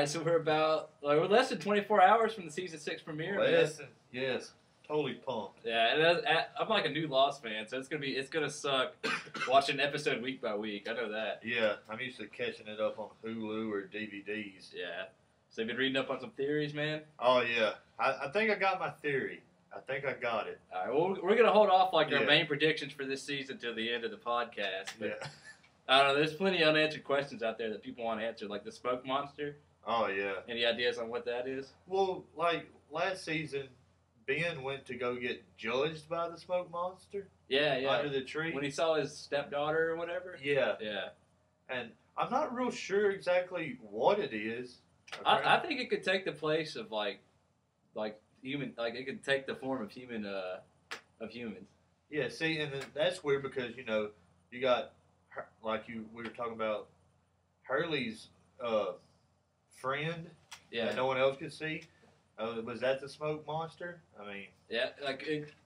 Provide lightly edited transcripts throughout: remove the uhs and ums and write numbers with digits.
right, so we're less than 24 hours from the season 6 premiere. Listen, yes, totally pumped. Yeah, and I'm like a new Lost fan, so it's gonna suck watching an episode week by week. I know that. Yeah, I'm used to catching it up on Hulu or DVDs. Yeah. So you've been reading up on some theories, man? Oh yeah, I think I got my theory. I think I got it. All right, well, we're gonna hold off our main predictions for this season till the end of the podcast. But Yeah. I don't know. There's plenty of unanswered questions out there that people want to answer, like the smoke monster. Oh yeah. Any ideas on what that is? Well, like last season, Ben went to go get judged by the smoke monster. Yeah, yeah. Under the tree. When he saw his stepdaughter or whatever. Yeah. Yeah. And I'm not real sure exactly what it is. I think it could take the place of like human, like it could take the form of humans. Yeah. See, and that's weird because you got we were talking about Hurley's friend that no one else could see. Was that the smoke monster? I mean, yeah,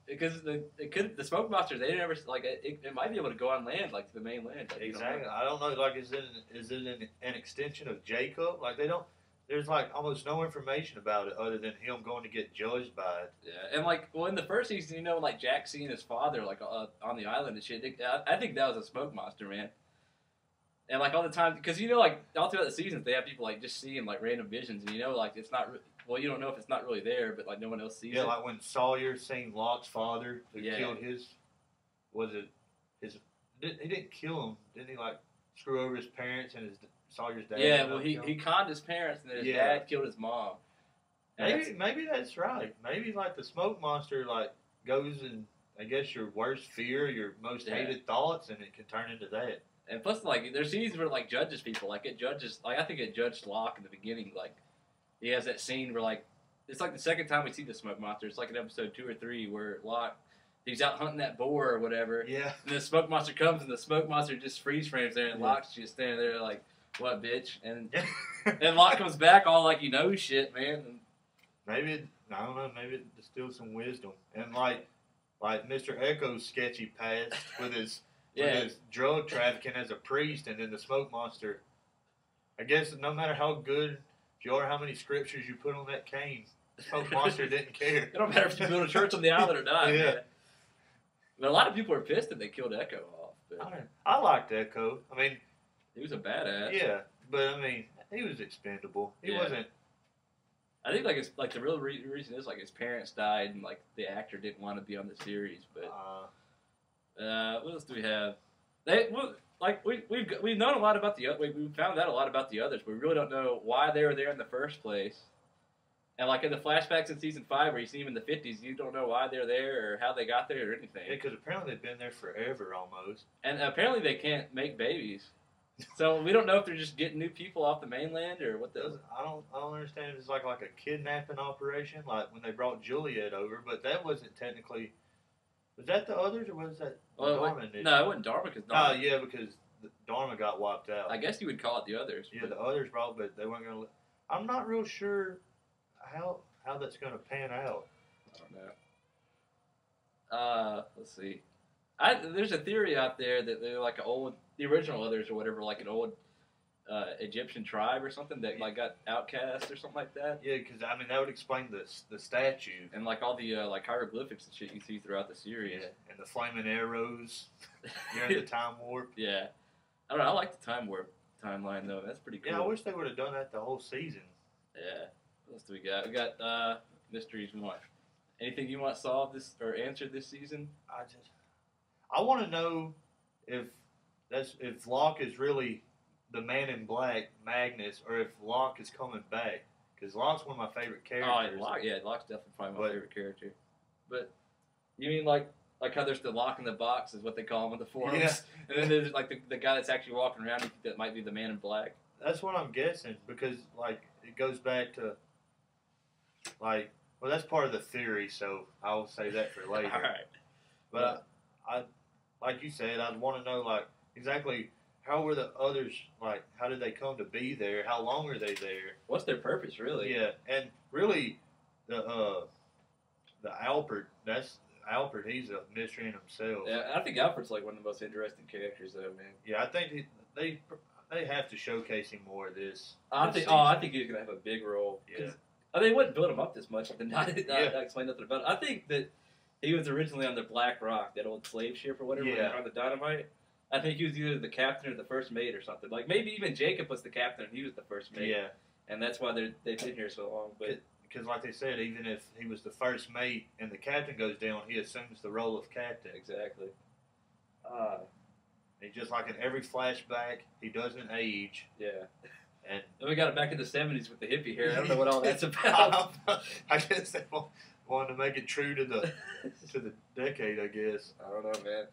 because the smoke monster they never it might be able to go on land like to the mainland. Like, exactly. I don't know. Like, is it an extension of Jacob? Like they don't. There's like almost no information about it other than him going to get judged by it. Yeah, and in the first season, like Jack seeing his father on the island and shit. I think that was a smoke monster, man. And like all the time, because like all throughout the seasons, they have people like just seeing like random visions, and like it's not. Well, you don't know if it's not really there, but like no one else sees it. Yeah, like when Sawyer seen Locke's father who killed his. Was it his? He didn't kill him, didn't he? Like screw over his parents and Sawyer's dad. Yeah, well, he conned his parents, and then his dad killed his mom. Maybe that's right. Maybe like the smoke monster like goes and I guess your worst fear, your most hated thoughts, and it can turn into that. And plus, like there's scenes where it like judges people. Like it judges. Like I think it judged Locke in the beginning. Like he has that scene where like it's like the second time we see the smoke monster. It's like in episode 2 or 3 where Locke. He's out hunting that boar or whatever. Yeah. And the smoke monster comes, and the smoke monster just freeze frames there, and Locke's just standing there like, "What, bitch?" And and Locke comes back all like he knows shit, man. And maybe I don't know. Maybe it distills some wisdom, and like Mr. Echo's sketchy past with his drug trafficking as a priest, and then the smoke monster. I guess no matter how good you are, how many scriptures you put on that cane, the smoke monster didn't care. It don't matter if you build a church on the island or not. Yeah. Man. But a lot of people are pissed that they killed Echo off. But I liked Echo. I mean, he was a badass. Yeah, but I mean, he was expendable. He wasn't. I think it's like the real reason is like his parents died and like the actor didn't want to be on the series. But what else do we have? We've known a lot about we found out a lot about the others, but we really don't know why they were there in the first place. And like in the flashbacks in season 5, where you see them in the 50s, you don't know why they're there or how they got there or anything. Yeah, because apparently they've been there forever almost. And apparently they can't make babies, so we don't know if they're just getting new people off the mainland or what. I don't understand if it's like a kidnapping operation, like when they brought Juliet over, but that wasn't technically. Was that the others or was that Dharma? No, it wasn't Dharma because because Dharma got wiped out. I guess you would call it the others. Yeah, the others brought, but they weren't going to. I'm not real sure how that's going to pan out. I don't know. Let's see. There's a theory out there that they're like the original others or whatever, like an old Egyptian tribe or something that like got outcast or something like that. Yeah, because I mean that would explain the statue and like all the like hieroglyphics and shit you see throughout the series. Yeah, and the flaming arrows during the time warp. Yeah, I don't know. I like the time warp timeline though. That's pretty cool. Yeah, I wish they would have done that the whole season. Yeah. What else do we got? We got mysteries we want. Anything you want solved this or answered this season? I want to know if Locke is really the Man in Black, Magnus, or if Locke is coming back. Because Locke's one of my favorite characters. Oh, Locke's definitely probably my favorite character. But you mean like how there's the Lock in the Box is what they call him on the forums? Yeah. And then there's like the guy that's actually walking around that might be the Man in Black. That's what I'm guessing because like it goes back to like that's part of the theory, so I'll say that for later. All right. But I like you said, I'd want to know like exactly how were the others like how did they come to be there? How long are they there? What's their purpose really? Yeah, and really the Alfred, he's a mystery in himself. Yeah, I think Alfred's like one of the most interesting characters though, man. Yeah, I think they have to showcase him more this. I this think he's gonna have a big role. Yeah. They wouldn't build him up this much if not Yeah. explain nothing about it. I think that he was originally on the Black Rock, that old slave ship or whatever, Yeah. on the Dynamite. I think he was either the captain or the first mate or something. Like maybe even Jacob was the captain and he was the first mate. Yeah. And that's why they've been here so long. But because, like they said, even if he was the first mate and the captain goes down, he assumes the role of captain. exactly. He's just like in every flashback, he doesn't age. Yeah. And we got it back in the 70s with the hippie hair. I don't know what all that's about. I guess they wanted to make it true to the decade, I guess. I don't know, man.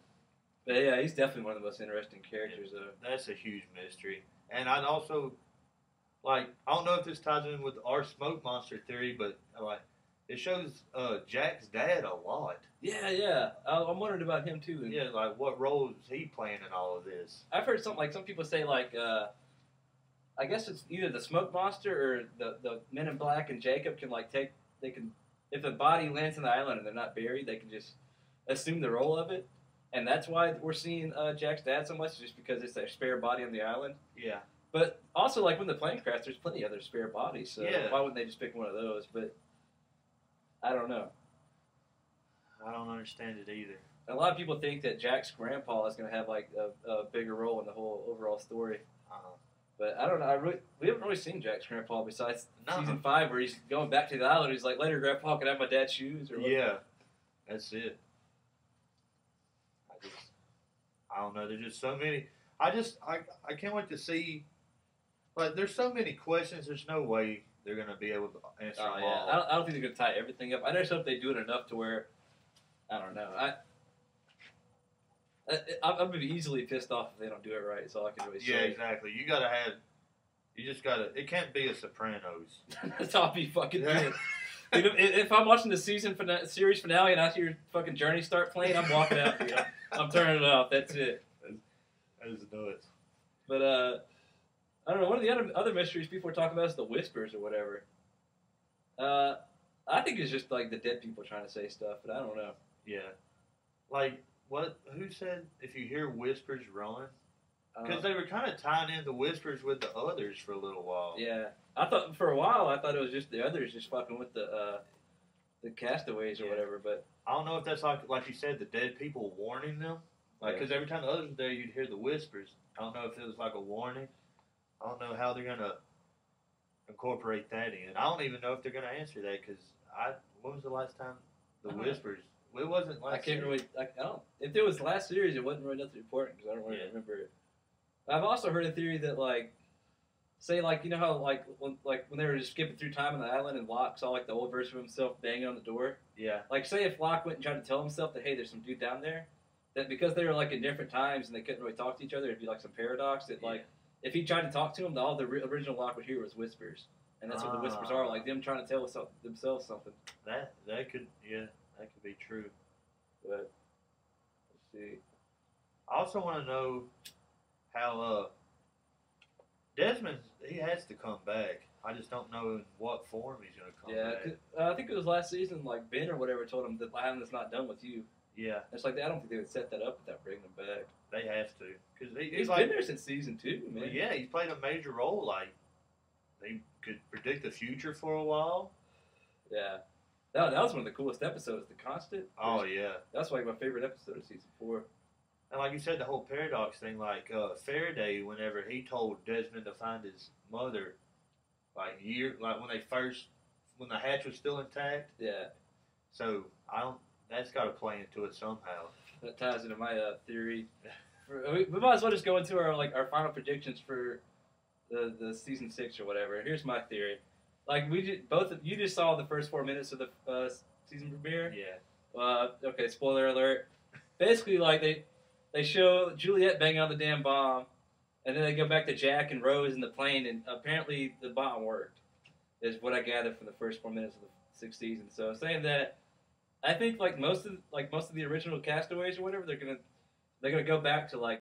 But yeah, he's definitely one of the most interesting characters, though. That's a huge mystery. And I'd also, I don't know if this ties in with our smoke monster theory, but, it shows Jack's dad a lot. Yeah. I'm wondering about him, too. Yeah, what role is he playing in all of this? I've heard some people say, I guess it's either the smoke monster or the Men in Black and Jacob can, if the body lands on the island and they're not buried, they can just assume the role of it. And that's why we're seeing Jack's dad so much, just because it's a spare body on the island. Yeah. But also, when the plane crashed, there's plenty of other spare bodies, so why wouldn't they just pick one of those? But I don't know. I don't understand it either. A lot of people think that Jack's grandpa is going to have a bigger role in the whole overall story. But I don't know. We haven't really seen Jack's grandpa besides season 5, where he's going back to the island. He's like, "Later, Grandpa, can I have my dad's shoes?" Or yeah, that's it. I don't know. There's just so many. I can't wait to see. There's so many questions. There's no way they're gonna be able to answer them all. I don't think they're gonna tie everything up. I just hope they do it enough to where, I don't know. I'm gonna be easily pissed off if they don't do it right. That's all I can really say. Yeah, exactly. You just gotta. It can't be a Sopranos. That's all I'll be fucking good. If I'm watching the series finale and I hear fucking Journey start playing, I'm walking out. Dude. I'm turning it off. That's it. That is nuts. But I don't know. One of the other mysteries people are talking about is the whispers or whatever. I think it's just the dead people trying to say stuff, but I don't know. Yeah. What? Who said if you hear whispers, run? Because they were kind of tying in the whispers with the others for a little while. Yeah, I thought for a while it was just the others just fucking with the castaways or whatever. But I don't know if that's like you said, the dead people warning them. Because every time the others were there, you'd hear the whispers. I don't know if it was like a warning. I don't know how they're gonna incorporate that in. I don't even know if they're gonna answer that because when was the last time the whispers? It wasn't last. I can't really. I don't. If it was last series, it wasn't really nothing important because I don't really remember it. I've also heard a theory that say you know how when they were just skipping through time on the island and Locke saw the old version of himself banging on the door. Yeah. Say if Locke went and tried to tell himself that hey, there's some dude down there, that because they were in different times and they couldn't really talk to each other, it'd be some paradox that if he tried to talk to him, all the original Locke would hear was whispers, and that's what the whispers are, them trying to tell themselves something. That could be true. But let's see. I also want to know how Desmond, he has to come back. I just don't know in what form he's going to come back. Yeah, I think it was last season, Ben or whatever told him that Island's not done with you. Yeah. It's I don't think they would set that up without bringing him back. They have to. Because he's been there since season 2, man. Yeah, he's played a major role. They could predict the future for a while. Yeah. That was one of the coolest episodes, The Constant. Oh, yeah. That's my favorite episode of season 4. And like you said, the whole paradox thing, Faraday, whenever he told Desmond to find his mother, when the hatch was still intact. Yeah. So, that's got to play into it somehow. That ties into my theory. We might as well just go into our final predictions for the season 6 or whatever. Here's my theory. You just saw the first 4 minutes of the season premiere. Yeah. Okay, spoiler alert. Basically, they show Juliet banging on the damn bomb, and then they go back to Jack and Rose in the plane, and apparently the bomb worked. Is what I gathered from the first 4 minutes of the 6th season. So saying that, I think most of the original castaways or whatever, they're gonna go back to